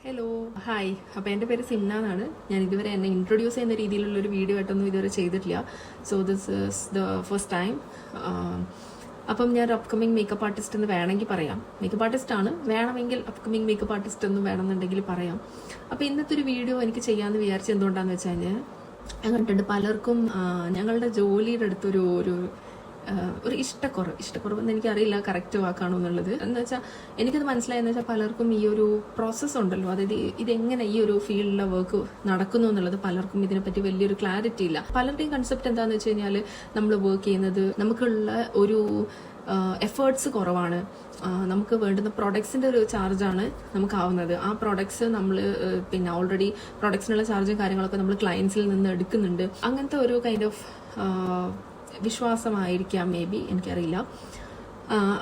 Hello hi. അപ്പോൾ എൻ്റെ പേര് സിംന എന്നാണ്. ഞാൻ ഇതുവരെ എന്നെ ഇൻട്രൊഡ്യൂസ് ചെയ്യുന്ന രീതിയിലുള്ളൊരു വീഡിയോ ആയിട്ടൊന്നും ഇതുവരെ ചെയ്തിട്ടില്ല. So this is the first time. അപ്പം ഞാൻ അപ്കമിങ് മേക്കപ്പ് ആർട്ടിസ്റ്റ് എന്ന് വേണമെങ്കിൽ പറയാം. മേക്കപ്പ് ആർട്ടിസ്റ്റ് ആണ്, വേണമെങ്കിൽ അപ്കമിങ് മേക്കപ്പ് ആർട്ടിസ്റ്റ് എന്ന് വേണമെന്നുണ്ടെങ്കിൽ പറയാം. അപ്പോൾ ഇന്നത്തെ ഒരു വീഡിയോ എനിക്ക് ചെയ്യാമെന്ന് വിചാരിച്ച് എന്തുകൊണ്ടാന്ന് വെച്ച് കഴിഞ്ഞാൽ ഞാൻ കണ്ടിട്ടുണ്ട് പലർക്കും ഞങ്ങളുടെ ജോലിയുടെ അടുത്തൊരു ഒരു ഇഷ്ടക്കുറവെന്ന് എനിക്കറിയില്ല കറക്റ്റ് വാക്കാണോ എന്നുള്ളത്. എന്ന് വെച്ചാൽ എനിക്കത് മനസ്സിലായെന്ന് വെച്ചാൽ പലർക്കും ഈ ഒരു പ്രോസസ്സ് ഉണ്ടല്ലോ, അതായത് ഇതെങ്ങനെ ഈ ഒരു ഫീൽഡിലെ വർക്ക് നടക്കുന്നു എന്നുള്ളത് പലർക്കും ഇതിനെപ്പറ്റി വലിയൊരു ക്ലാരിറ്റി ഇല്ല. പലരുടെയും കൺസെപ്റ്റ് എന്താന്ന് വെച്ച് കഴിഞ്ഞാൽ നമ്മൾ വർക്ക് ചെയ്യുന്നത് നമുക്കുള്ള ഒരു എഫേർട്സ് കുറവാണ്, നമുക്ക് വേണ്ടുന്ന പ്രൊഡക്ട്സിന്റെ ഒരു ചാർജാണ് നമുക്കാവുന്നത്. ആ പ്രൊഡക്ട്സ് നമ്മൾ പിന്നെ ഓൾറെഡി പ്രൊഡക്ട്സിനുള്ള ചാർജും കാര്യങ്ങളൊക്കെ നമ്മൾ ക്ലയൻസിൽ നിന്ന് എടുക്കുന്നുണ്ട്. അങ്ങനത്തെ ഒരു കൈൻഡ് ഓഫ് വിശ്വാസമായിരിക്കാം മേ ബി, എനിക്കറിയില്ല.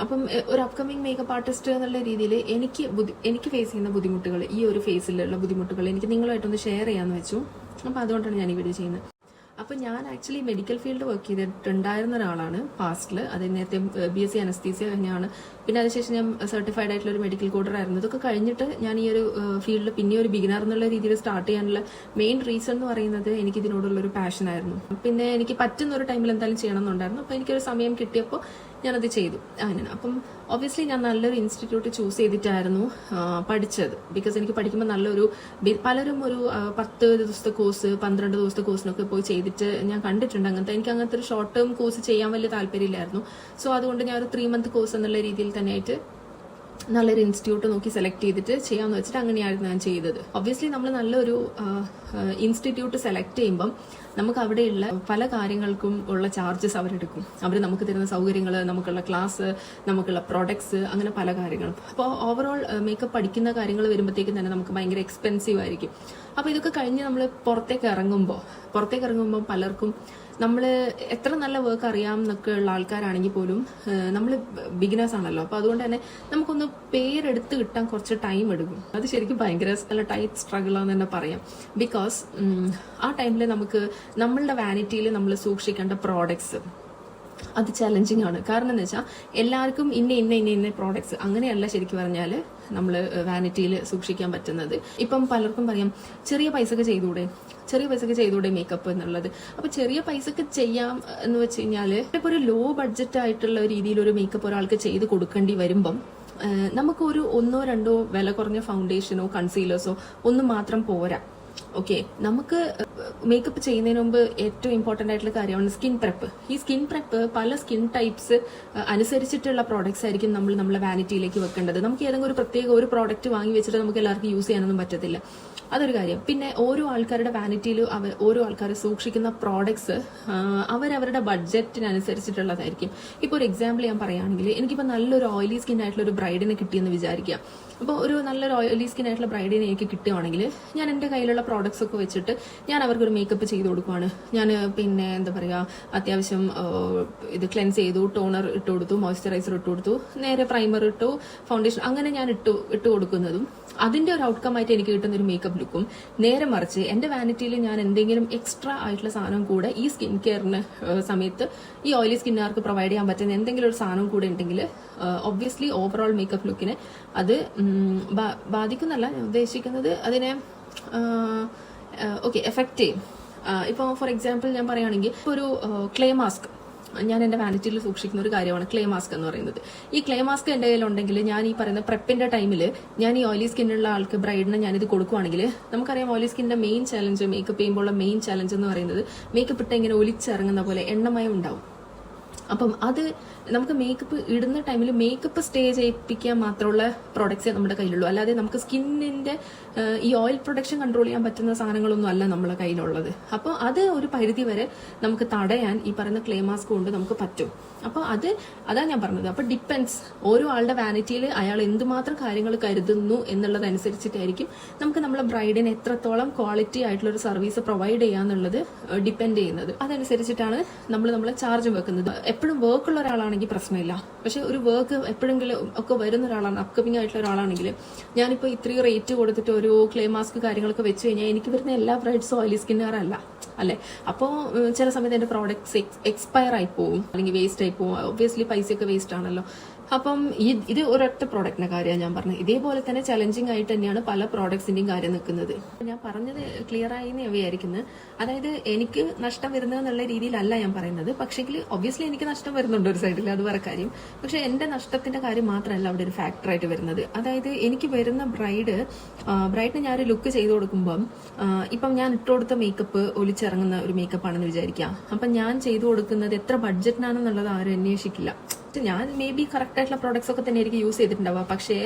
അപ്പം ഒരു അപ്കമിങ് മേക്കപ്പ് ആർട്ടിസ്റ്റ് എന്നുള്ള രീതിയിൽ എനിക്ക് ഫേസ് ചെയ്യുന്ന ബുദ്ധിമുട്ടുകൾ, ഈ ഒരു ഫേസിലുള്ള ബുദ്ധിമുട്ടുകൾ എനിക്ക് നിങ്ങളുമായിട്ടൊന്ന് ഷെയർ ചെയ്യാമെന്ന് വെച്ചു. അപ്പം അതുകൊണ്ടാണ് ഞാൻ ഈ വീഡിയോ ചെയ്യുന്നത്. അപ്പം ഞാൻ ആക്ച്വലി മെഡിക്കൽ ഫീൽഡ് വർക്ക് ചെയ്തിട്ടുണ്ടായിരുന്ന ഒരാളാണ് പാസ്റ്റിൽ. അത് നേരത്തെ BSc അനസ്തീസിയ തന്നെയാണ്. പിന്നെ അതിനുശേഷം ഞാൻ സർട്ടിഫൈഡ് ആയിട്ടുള്ള ഒരു മെഡിക്കൽ കോഡർ ആയിരുന്നു. ഇതൊക്കെ കഴിഞ്ഞിട്ട് ഞാൻ ഈ ഒരു ഫീൽഡിൽ പിന്നെ ഒരു ബിഗിനർ എന്നുള്ള രീതിയിൽ സ്റ്റാർട്ട് ചെയ്യാനുള്ള മെയിൻ റീസൺ എന്ന് പറയുന്നത് എനിക്ക് ഇതിനോടുള്ളൊരു പാഷനായിരുന്നു. പിന്നെ എനിക്ക് പറ്റുന്ന ഒരു ടൈമിൽ എന്തായാലും ചെയ്യണം എന്നുണ്ടായിരുന്നു. അപ്പോൾ എനിക്കൊരു സമയം കിട്ടിയപ്പോൾ ഞാനത് ചെയ്തു. അങ്ങനെ അപ്പം ഒബ്വിയസ്ലി ഞാൻ നല്ലൊരു ഇൻസ്റ്റിറ്റ്യൂട്ട് ചൂസ് ചെയ്തിട്ടായിരുന്നു പഠിച്ചത്. ബിക്കോസ് എനിക്ക് പഠിക്കുമ്പോൾ നല്ലൊരു പലരും ഒരു 10 ദിവസത്തെ കോഴ്സ് 12 ദിവസത്തെ കോഴ്സിനൊക്കെ പോയി ചെയ്തിട്ട് ഞാൻ കണ്ടിട്ടുണ്ട്. എനിക്ക് അങ്ങനത്തെ ഒരു ഷോർട്ട് ടേം കോഴ്സ് ചെയ്യാൻ വലിയ താല്പര്യമില്ലായിരുന്നു. സോ അതുകൊണ്ട് ഞാൻ ഒരു 3 മന്ത് കോഴ്സ് എന്നുള്ള രീതിയിൽ തന്നെയായിട്ട് നല്ലൊരു ഇൻസ്റ്റിറ്റ്യൂട്ട് നോക്കി സെലക്ട് ചെയ്തിട്ട് ചെയ്യാമെന്ന് വെച്ചിട്ട് അങ്ങനെയായിരുന്നു ഞാൻ ചെയ്തത്. ഒബ്വിയസ്ലി നമ്മൾ നല്ലൊരു ഇൻസ്റ്റിറ്റ്യൂട്ട് സെലക്ട് ചെയ്യുമ്പം നമുക്ക് അവിടെയുള്ള പല കാര്യങ്ങൾക്കും ഉള്ള ചാർജസ് അവരെടുക്കും. അവർ നമുക്ക് തരുന്ന സൗകര്യങ്ങൾ, നമുക്കുള്ള ക്ലാസ്, നമുക്കുള്ള പ്രോഡക്ട്സ്, അങ്ങനെ പല കാര്യങ്ങളും. അപ്പോൾ ഓവറോൾ മേക്കപ്പ് പഠിക്കുന്ന കാര്യങ്ങൾ വരുമ്പോഴത്തേക്കും തന്നെ നമുക്ക് ഭയങ്കര എക്സ്പെൻസീവ് ആയിരിക്കും. അപ്പോൾ ഇതൊക്കെ കഴിഞ്ഞ് നമ്മൾ പുറത്തേക്ക് ഇറങ്ങുമ്പോൾ പലർക്കും നമ്മൾ എത്ര നല്ല വർക്ക് അറിയാം എന്നൊക്കെ ഉള്ള ആൾക്കാരാണെങ്കിൽ പോലും നമ്മൾ ബിഗിനേഴ്സ് ആണല്ലോ. അപ്പോൾ അതുകൊണ്ട് തന്നെ നമുക്കൊന്ന് പേരെടുത്ത് കിട്ടാൻ കുറച്ച് ടൈം എടുക്കും. അത് ശരിക്കും ഭയങ്കര നല്ല ടൈറ്റ് സ്ട്രഗിൾ ആണെന്ന് തന്നെ പറയാം. ബിക്കോസ് ആ ടൈമിൽ നമുക്ക് നമ്മളുടെ വാനിറ്റിയിൽ നമ്മൾ സൂക്ഷിക്കേണ്ട പ്രോഡക്ട്സ് അത് ചലഞ്ചിങ് ആണ്. കാരണം എന്ന് വെച്ചാൽ എല്ലാവർക്കും ഇന്ന പ്രോഡക്ട്സ് അങ്ങനെയല്ല ശരിക്കും പറഞ്ഞാൽ നമ്മൾ വാനിറ്റിയിൽ സൂക്ഷിക്കാൻ പറ്റുന്നത്. ഇപ്പം പലർക്കും പറയാം ചെറിയ പൈസക്ക് ചെയ്തൂടെ മേക്കപ്പ് എന്നുള്ളത്. അപ്പൊ ചെറിയ പൈസക്ക് ചെയ്യാം എന്ന് വെച്ച് കഴിഞ്ഞാൽ ഇപ്പൊ ഒരു ലോ ബഡ്ജറ്റ് ആയിട്ടുള്ള രീതിയിൽ ഒരു മേക്കപ്പ് ഒരാൾക്ക് ചെയ്ത് കൊടുക്കേണ്ടി വരുമ്പം നമുക്ക് ഒരു 1-2 വില കുറഞ്ഞ ഫൗണ്ടേഷനോ കൺസീലേഴ്സോ ഒന്നും മാത്രം പോരാ. ഓക്കെ, നമുക്ക് മേക്കപ്പ് ചെയ്യുന്നതിന് മുമ്പ് ഏറ്റവും ഇമ്പോർട്ടന്റ് ആയിട്ടുള്ള കാര്യമാണ് സ്കിൻ പ്രെപ്പ്. ഈ സ്കിൻ പ്രെപ്പ് പല സ്കിൻ ടൈപ്സ് അനുസരിച്ചിട്ടുള്ള പ്രോഡക്ട്സ് ആയിരിക്കും നമ്മളെ വാനിറ്റിയിലേക്ക് വെക്കേണ്ടത്. നമുക്ക് ഏതെങ്കിലും ഒരു പ്രത്യേക ഒരു പ്രോഡക്റ്റ് വാങ്ങി വെച്ചിട്ട് നമുക്ക് എല്ലാവർക്കും യൂസ് ചെയ്യാനൊന്നും പറ്റത്തില്ല. അതൊരു കാര്യം. പിന്നെ ഓരോ ആൾക്കാരുടെ വാനിറ്റിയിൽ ഓരോ ആൾക്കാർ സൂക്ഷിക്കുന്ന പ്രോഡക്ട്സ് അവരവരുടെ ബഡ്ജറ്റിനനുസരിച്ചിട്ടുള്ളതായിരിക്കും. ഇപ്പോൾ ഒരു എക്സാമ്പിൾ ഞാൻ പറയുകയാണെങ്കിൽ, എനിക്കിപ്പോൾ നല്ലൊരു ഓയിലി സ്കിൻ ആയിട്ടുള്ള ഒരു ബ്രൈഡിനെ കിട്ടിയെന്ന് വിചാരിക്കുക. അപ്പോൾ ഒരു നല്ലൊരു ഓയിലി സ്കിൻ ആയിട്ടുള്ള ബ്രൈഡിനെ എനിക്ക് കിട്ടുകയാണെങ്കിൽ ഞാൻ എൻ്റെ കയ്യിലുള്ള പ്രോഡക്ട്സ് ഒക്കെ വെച്ചിട്ട് ഞാൻ അവർക്കൊരു മേക്കപ്പ് ചെയ്ത് കൊടുക്കുവാണ്. ഞാൻ പിന്നെ എന്താ പറയുക, അത്യാവശ്യം ഇത് ക്ലെൻസ് ചെയ്തു, ടോണർ ഇട്ട് കൊടുത്തു, മോയ്സ്ചറൈസർ ഇട്ട് കൊടുത്തു, നേരെ പ്രൈമർ ഇട്ടു, ഫൗണ്ടേഷൻ അങ്ങനെ ഞാൻ ഇട്ട് കൊടുക്കുന്നതും അതിന്റെ ഒരു ഔട്ട്കം ആയിട്ട് എനിക്ക് കിട്ടുന്ന ഒരു മേക്കപ്പ് ലുക്കും, നേരെ മറിച്ച് എന്റെ വാനിറ്റിയിൽ ഞാൻ എന്തെങ്കിലും എക്സ്ട്രാ ആയിട്ടുള്ള സാധനം കൂടെ ഈ സ്കിൻ കെയറിന് സമയത്ത് ഈ ഓയിലി സ്കിന്നുകാർക്ക് പ്രൊവൈഡ് ചെയ്യാൻ പറ്റുന്ന എന്തെങ്കിലും ഒരു സാധനം കൂടെ ഉണ്ടെങ്കിൽ ഒബ്വിയസ്ലി ഓവറോൾ മേക്കപ്പ് ലുക്കിനെ അത് ബാധിക്കുന്നല്ല ഞാൻ ഉദ്ദേശിക്കുന്നത്, അതിനെ എഫക്റ്റ് ചെയ്യും. ഇപ്പോൾ ഫോർ എക്സാമ്പിൾ ഞാൻ പറയുകയാണെങ്കിൽ ഒരു ക്ലേ മാസ്ക് ഞാൻ എൻ്റെ വാനിറ്റിയിൽ സൂക്ഷിക്കുന്ന ഒരു കാര്യമാണ് ക്ലേ മാസ്ക് എന്ന് പറയുന്നത്. ഈ ക്ലേ മാസ്ക് എൻ്റെ കയ്യിലുണ്ടെങ്കിൽ ഞാൻ ഈ പറയുന്ന പ്രെപ്പിന്റെ ടൈമിൽ ഞാൻ ഈ ഓയിലി സ്കിന്നുള്ള ആൾക്ക് ബ്രൈഡിനെ ഞാനിത് കൊടുക്കുവാണെങ്കിൽ, നമുക്കറിയാം ഓയിലി സ്കിന്നിന്റെ മെയിൻ ചലഞ്ച്, മേക്കപ്പ് ചെയ്യുമ്പോഴുള്ള മെയിൻ ചലഞ്ച് എന്ന് പറയുന്നത് മേക്കപ്പ് ഇട്ട് ഇങ്ങനെ ഒലിച്ചിറങ്ങുന്ന പോലെ എണ്ണമയം ഉണ്ടാവും. അപ്പം അത് നമുക്ക് മേക്കപ്പ് ഇടുന്ന ടൈമിൽ മേക്കപ്പ് സ്റ്റേ ചെയ്യിപ്പിക്കാൻ മാത്രമുള്ള പ്രോഡക്ട്സേ നമ്മുടെ കയ്യിലുള്ളൂ. അല്ലാതെ നമുക്ക് സ്കിന്നിന്റെ ഈ ഓയിൽ പ്രൊഡക്ഷൻ കൺട്രോൾ ചെയ്യാൻ പറ്റുന്ന സാധനങ്ങളൊന്നും അല്ല നമ്മുടെ കയ്യിലുള്ളത്. അപ്പോൾ അത് ഒരു പരിധി വരെ നമുക്ക് തടയാൻ ഈ പറയുന്ന ക്ലേ മാസ്ക് കൊണ്ട് നമുക്ക് പറ്റും. അപ്പോൾ അതാ ഞാൻ പറഞ്ഞത്. അപ്പോൾ ഡിപ്പെൻസ്, ഓരോ ആളുടെ വാനിറ്റിയിൽ അയാൾ എന്തുമാത്രം കാര്യങ്ങൾ കരുതുന്നു എന്നുള്ളതനുസരിച്ചിട്ടായിരിക്കും നമുക്ക് നമ്മളെ ബ്രൈഡിന് എത്രത്തോളം ക്വാളിറ്റി ആയിട്ടുള്ള ഒരു സർവീസ് പ്രൊവൈഡ് ചെയ്യാന്നുള്ളത് ഡിപ്പെൻഡ് ചെയ്യുന്നത്. അതനുസരിച്ചിട്ടാണ് നമ്മളെ ചാർജ് വെക്കുന്നത്. എപ്പോഴും വർക്കുള്ള ഒരാളാണെങ്കിൽ പ്രശ്നമില്ല. പക്ഷെ ഒരു വർക്ക് എപ്പോഴെങ്കിലും ഒക്കെ വരുന്ന ഒരാളാണ്, അപ്കമിങ് ആയിട്ടുള്ള ഒരാളാണെങ്കിൽ, ഞാനിപ്പോൾ ഇത്രയും റേറ്റ് കൊടുത്തിട്ട് ഒരു ക്ലേ മാസ്ക് കാര്യങ്ങളൊക്കെ വെച്ച് കഴിഞ്ഞാൽ എനിക്ക് വരുന്ന എല്ലാ ബ്രൈഡ്സും ഓയിലി സ്കിന്നുകാരല്ല അല്ലെ. അപ്പോൾ ചില സമയത്ത് എന്റെ പ്രോഡക്ട്സ് എക്സ്പയർ ആയി പോവും, അല്ലെങ്കിൽ വേസ്റ്റ് ആയി പോവും. ഒബ്വിയസ്ലി പൈസയൊക്കെ വേസ്റ്റ് ആണല്ലോ. അപ്പം ഇത് ഒരൊറ്റ പ്രോഡക്റ്റിന്റെ കാര്യമാണ് ഞാൻ പറഞ്ഞത്. ഇതേപോലെ തന്നെ ചലഞ്ചിങ് ആയിട്ട് തന്നെയാണ് പല പ്രോഡക്ട്സിന്റെയും കാര്യം നിൽക്കുന്നത്. ഞാൻ പറഞ്ഞത് ക്ലിയർ ആയി എന്ന് വിചാരിക്കുന്നത്. അതായത് എനിക്ക് നഷ്ടം വരുന്നത് എന്നുള്ള രീതിയിലല്ല ഞാൻ പറയുന്നത്. പക്ഷെങ്കിൽ ഒബ്വിയസ്ലി എനിക്ക് നഷ്ടം വരുന്നുണ്ട് ഒരു സൈഡിൽ, അത് വേറെ കാര്യം. പക്ഷെ എന്റെ നഷ്ടത്തിന്റെ കാര്യം മാത്രമല്ല അവിടെ ഒരു ഫാക്ടറായിട്ട് വരുന്നത്. അതായത് എനിക്ക് വരുന്ന ബ്രൈഡിന് ഞാൻ ഒരു ലുക്ക് ചെയ്ത് കൊടുക്കുമ്പം ഇപ്പം ഞാൻ ഇട്ടുകൊടുത്ത മേക്കപ്പ് ഒലിച്ചിറങ്ങുന്ന ഒരു മേക്കപ്പ് ആണെന്ന് വിചാരിക്കാം. അപ്പം ഞാൻ ചെയ്തു കൊടുക്കുന്നത് എത്ര ബഡ്ജറ്റിനാണെന്നുള്ളത് ആരും അന്വേഷിക്കില്ല. ഞാൻ മേ ബി കറക്റ്റ് ആയിട്ടുള്ള പ്രോഡക്ട്സ് ഒക്കെ തന്നെ എനിക്ക് യൂസ് ചെയ്തിട്ടുണ്ടാവുക. പക്ഷേ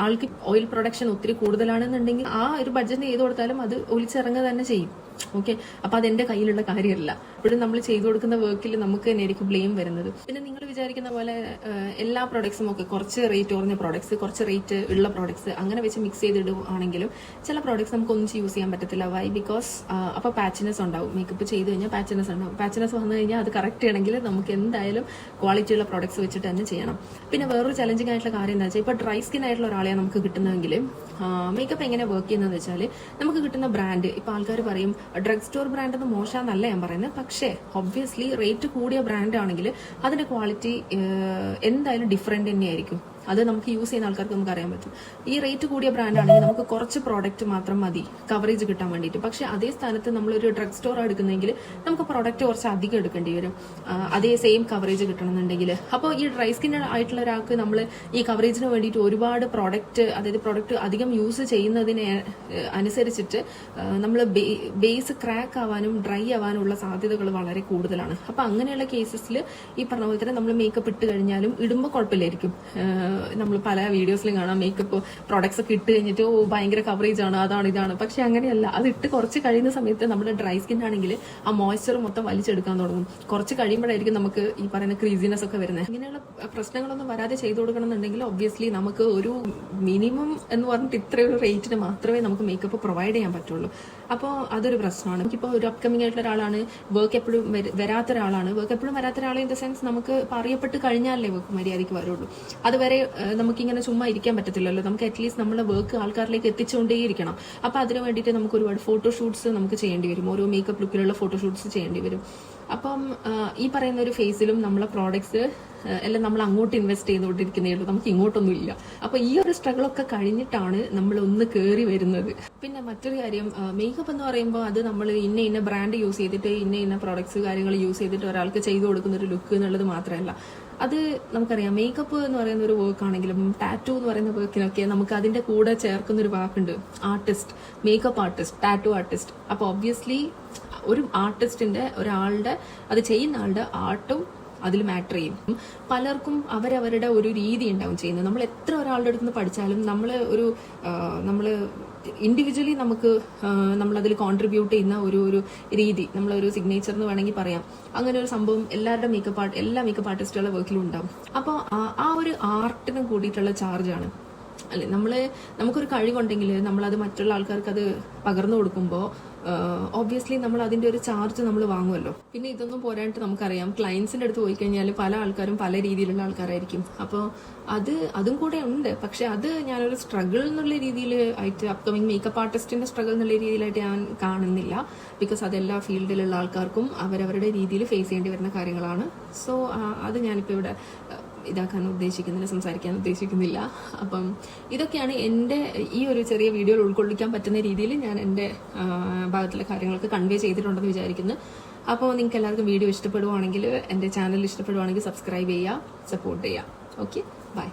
ആൾക്ക് ഓയിൽ പ്രൊഡക്ഷൻ ഒത്തിരി കൂടുതലാണെന്നുണ്ടെങ്കിൽ ആ ഒരു ബഡ്ജറ്റ് ചെയ്ത് കൊടുത്താലും അത് ഒലിച്ചിറങ്ങുക തന്നെ ചെയ്യും. ഓക്കെ, അപ്പൊ അതെന്റെ കയ്യിലുള്ള കാര്യമല്ല. ഇപ്പോഴും നമ്മൾ ചെയ്തു കൊടുക്കുന്ന വർക്കിൽ നമുക്ക് തന്നെ ആയിരിക്കും ബ്ലെയിം വരുന്നത്. പിന്നെ നിങ്ങൾ വിചാരിക്കുന്ന പോലെ എല്ലാ പ്രോഡക്ട്സും ഒക്കെ കുറച്ച് റേറ്റ് കുറഞ്ഞ പ്രോഡക്ട്സ്, കുറച്ച് റേറ്റ് ഉള്ള പ്രോഡക്ട്സ് അങ്ങനെ വെച്ച് മിക്സ് ചെയ്തിടുവാണെങ്കിലും ചില പ്രോഡക്ട്സ് നമുക്ക് ഒന്നും യൂസ് ചെയ്യാൻ പറ്റത്തില്ല. വൈ? ബിക്കോസ് അപ്പൊ പാച്ചിനെസ് ഉണ്ടാവും. മേക്കപ്പ് ചെയ്ത് കഴിഞ്ഞാൽ പാച്ചിനെസ് ഉണ്ടാവും. പാച്ചിനെസ് വന്നു കഴിഞ്ഞാൽ അത് കറക്റ്റ് ചെയ്യണമെങ്കിൽ നമുക്ക് എന്തായാലും ക്വാളിറ്റിയുള്ള പ്രോഡക്ട്സ് വെച്ചിട്ട് തന്നെ ചെയ്യണം. പിന്നെ വേറൊരു ചലഞ്ചിങ് ആയിട്ടുള്ള കാര്യം എന്താ വെച്ചാൽ, ഇപ്പൊ ഡ്രൈ സ്കിൻ ആയിട്ടുള്ള ഒരാളെ നമുക്ക് കിട്ടുന്നതെങ്കിൽ മേക്കപ്പ് എങ്ങനെ വർക്ക് ചെയ്യുന്നതെന്ന് വെച്ചാൽ, നമുക്ക് കിട്ടുന്ന ബ്രാൻഡ്, ഇപ്പൊ ആൾക്കാർ പറയും ഡ്രഗ് സ്റ്റോർ ബ്രാൻഡ് എന്ന് മോശമെന്നല്ല ഞാൻ പറയുന്നത്. പക്ഷേ ഒബ്വിയസ്ലി റേറ്റ് കൂടിയ ബ്രാൻഡ് ആണെങ്കിൽ അതിന്റെ ക്വാളിറ്റി എന്തായാലും ഡിഫറെന്റ് തന്നെയായിരിക്കും. അത് നമുക്ക് യൂസ് ചെയ്യുന്ന ആൾക്കാർക്ക് നമുക്ക് അറിയാൻ പറ്റും. ഈ റേറ്റ് കൂടിയ ബ്രാൻഡ് ആണെങ്കിൽ നമുക്ക് കുറച്ച് പ്രോഡക്റ്റ് മാത്രം മതി കവറേജ് കിട്ടാൻ വേണ്ടിയിട്ട്. പക്ഷെ അതേ സ്ഥാനത്ത് നമ്മളൊരു ഡ്രഗ് സ്റ്റോർ എടുക്കുന്നെങ്കിൽ നമുക്ക് പ്രോഡക്റ്റ് കുറച്ച് അധികം എടുക്കേണ്ടി വരും, അതേ സെയിം കവറേജ് കിട്ടണമെന്നുണ്ടെങ്കിൽ. അപ്പോൾ ഈ ഡ്രൈ സ്കിൻ ആയിട്ടുള്ള ഒരാൾക്ക് നമ്മൾ ഈ കവറേജിന് വേണ്ടിയിട്ട് ഒരുപാട് പ്രോഡക്റ്റ്, അതായത് പ്രോഡക്റ്റ് അധികം യൂസ് ചെയ്യുന്നതിന് അനുസരിച്ചിട്ട് നമ്മൾ ബേസ് ക്രാക്ക് ആവാനും ഡ്രൈ ആവാനും ഉള്ള സാധ്യതകൾ വളരെ കൂടുതലാണ്. അപ്പൊ അങ്ങനെയുള്ള കേസസിൽ ഈ പറഞ്ഞ പോലെ തന്നെ നമ്മൾ മേക്കപ്പ് ഇട്ട് കഴിഞ്ഞാലും ഇടുമ്പോൾ കുഴപ്പമില്ലായിരിക്കും. നമ്മൾ പല വീഡിയോസിലും കാണാം മേക്കപ്പ് പ്രോഡക്ട്സ് ഒക്കെ ഇട്ട് കഴിഞ്ഞിട്ട് ഭയങ്കര കവറേജ് ആണ്, അതാണ് ഇതാണ്. പക്ഷെ അങ്ങനെയല്ല. അത് ഇട്ട് കുറച്ച് കഴിയുന്ന സമയത്ത് നമ്മുടെ ഡ്രൈ സ്കിൻ ആണെങ്കിൽ ആ മോയ്സ്ചർ മൊത്തം വലിച്ചെടുക്കാൻ തുടങ്ങും. കുറച്ച് കഴിയുമ്പോഴായിരിക്കും നമുക്ക് ഈ പറയുന്ന ക്രീസിനെസ് ഒക്കെ വരുന്നത്. ഇങ്ങനെയുള്ള പ്രശ്നങ്ങളൊന്നും വരാതെ ചെയ്തു കൊടുക്കണം എന്നുണ്ടെങ്കിൽ ഒബ്വിയസ്ലി നമുക്ക് ഒരു മിനിമം എന്ന് പറഞ്ഞിട്ട് ഇത്രയൊരു റേറ്റിന് മാത്രമേ നമുക്ക് മേക്കപ്പ് പ്രൊവൈഡ് ചെയ്യാൻ പറ്റുള്ളൂ. അപ്പോൾ അതൊരു പ്രശ്നമാണ്. നമുക്കിപ്പോൾ ഒരു അപ്കമിംഗ് ആയിട്ടുള്ള ഒരാളാണ്, വർക്ക് എപ്പോഴും വരാത്ത ഒരാളാണ്. വർക്ക് എപ്പോഴും വരാത്ത ഒരാളെ ഇൻ ദ സെൻസ് നമുക്ക് അറിയപ്പെട്ട് കഴിഞ്ഞാലേ വർക്ക് മര്യാദയ്ക്ക് വരുള്ളൂ. അതുവരെ നമുക്കിങ്ങനെ ചുമ്മാ ഇരിക്കാൻ പറ്റത്തില്ലല്ലോ. നമുക്ക് അറ്റ്ലീസ്റ്റ് നമ്മളെ വർക്ക് ആൾക്കാരിലേക്ക് എത്തിച്ചുകൊണ്ടേയിരിക്കണം. അപ്പൊ അതിനു വേണ്ടിയിട്ട് നമുക്ക് ഒരുപാട് ഫോട്ടോഷൂട്ട്സ് നമുക്ക് ചെയ്യേണ്ടി വരും. ഓരോ മേക്കപ്പ് ലുക്കിലുള്ള ഫോട്ടോഷൂട്ട്സ് ചെയ്യേണ്ടി വരും. അപ്പം ഈ പറയുന്ന ഒരു ഫേസിലും നമ്മളെ പ്രോഡക്ട്സ് എല്ലാം നമ്മൾ അങ്ങോട്ട് ഇൻവെസ്റ്റ് ചെയ്തുകൊണ്ടിരിക്കുന്നേ ഉള്ളൂ, നമുക്ക് ഇങ്ങോട്ടൊന്നും ഇല്ല. അപ്പൊ ഈ ഒരു സ്ട്രഗിൾ ഒക്കെ കഴിഞ്ഞിട്ടാണ് നമ്മൾ ഒന്ന് കയറി വരുന്നത്. പിന്നെ മറ്റൊരു കാര്യം, മേക്കപ്പ് എന്ന് പറയുമ്പോൾ അത് നമ്മൾ ഇന്ന ബ്രാൻഡ് യൂസ് ചെയ്തിട്ട് ഇന്ന പ്രോഡക്ട്സ് കാര്യങ്ങൾ യൂസ് ചെയ്തിട്ട് ഒരാൾക്ക് ചെയ്തു കൊടുക്കുന്ന ഒരു ലുക്ക് എന്നുള്ളത് മാത്രമല്ല. അത് നമുക്കറിയാം, മേക്കപ്പ് എന്ന് പറയുന്ന ഒരു വർക്ക് ആണെങ്കിലും ടാറ്റു എന്ന് പറയുന്ന വർക്കിനൊക്കെ നമുക്ക് അതിന്റെ കൂടെ ചേർക്കുന്ന ഒരു വാക്കുണ്ട്, artist, makeup artist, tattoo artist. അപ്പൊ ഒബ്വിയസ്ലി ഒരു ആർട്ടിസ്റ്റിന്റെ, ഒരാളുടെ, അത് ചെയ്യുന്ന ആളുടെ ആർട്ടും അതിൽ മാറ്റർ ചെയ്യും. പലർക്കും അവരവരുടെ ഒരു രീതി ഉണ്ടാവും ചെയ്യുന്നത്. നമ്മൾ എത്ര ഒരാളുടെ അടുത്ത് നിന്ന് പഠിച്ചാലും നമ്മൾ ഇൻഡിവിജ്വലി നമ്മളതിൽ കോൺട്രിബ്യൂട്ട് ചെയ്യുന്ന ഒരു രീതി, നമ്മളൊരു സിഗ്നേച്ചർ എന്ന് വേണമെങ്കിൽ പറയാം. അങ്ങനെ ഒരു സംഭവം എല്ലാ മേക്കപ്പ് ആർട്ടിസ്റ്റുകളുടെ വർക്കിലും ഉണ്ടാവും. അപ്പോൾ ആ ഒരു ആർട്ടിന് കൂടിയിട്ടുള്ള ചാർജാണ്. അല്ലെ, നമുക്കൊരു കഴിവുണ്ടെങ്കിൽ നമ്മളത് മറ്റുള്ള ആൾക്കാർക്ക് അത് പകർന്നു കൊടുക്കുമ്പോൾ ഓബ്വിയസ്ലി നമ്മൾ അതിന്റെ ഒരു ചാർജ് നമ്മൾ വാങ്ങുമല്ലോ. പിന്നെ ഇതൊന്നും പോരായിട്ട് നമുക്കറിയാം, ക്ലയൻസിന്റെ അടുത്ത് പോയി കഴിഞ്ഞാൽ പല ആൾക്കാരും പല രീതിയിലുള്ള ആൾക്കാരായിരിക്കും. അപ്പോൾ അതും കൂടെ ഉണ്ട്. പക്ഷെ അത് ഞാനൊരു സ്ട്രഗിൾ എന്നുള്ള രീതിയിൽ ആയിട്ട്, അപ്കമിങ് മേക്കപ്പ് ആർട്ടിസ്റ്റിന്റെ സ്ട്രഗിൾ എന്നുള്ള രീതിയിലായിട്ട് ഞാൻ കാണുന്നില്ല. ബിക്കോസ് അതെല്ലാ ഫീൽഡിലുള്ള ആൾക്കാർക്കും അവരവരുടെ രീതിയിൽ ഫേസ് ചെയ്യേണ്ടി വരുന്ന കാര്യങ്ങളാണ്. സോ അത് ഞാനിപ്പോൾ ഇവിടെ ഇതാക്കാൻ ഉദ്ദേശിക്കുന്നില്ല, സംസാരിക്കാൻ ഉദ്ദേശിക്കുന്നില്ല. അപ്പം ഇതൊക്കെയാണ് എൻ്റെ ഈ ഒരു ചെറിയ വീഡിയോയിൽ ഉൾക്കൊള്ളിക്കാൻ പറ്റുന്ന രീതിയിൽ ഞാൻ എൻ്റെ ഭാഗത്തുള്ള കാര്യങ്ങളൊക്കെ കൺവേ ചെയ്തിട്ടുണ്ടെന്ന് വിചാരിക്കുന്നു. അപ്പോൾ നിങ്ങൾക്ക് എല്ലാവർക്കും വീഡിയോ ഇഷ്ടപ്പെടുവാണെങ്കിൽ, എൻ്റെ ചാനൽ ഇഷ്ടപ്പെടുവാണെങ്കിൽ സബ്സ്ക്രൈബ് ചെയ്യുക, സപ്പോർട്ട് ചെയ്യുക. Okay, by.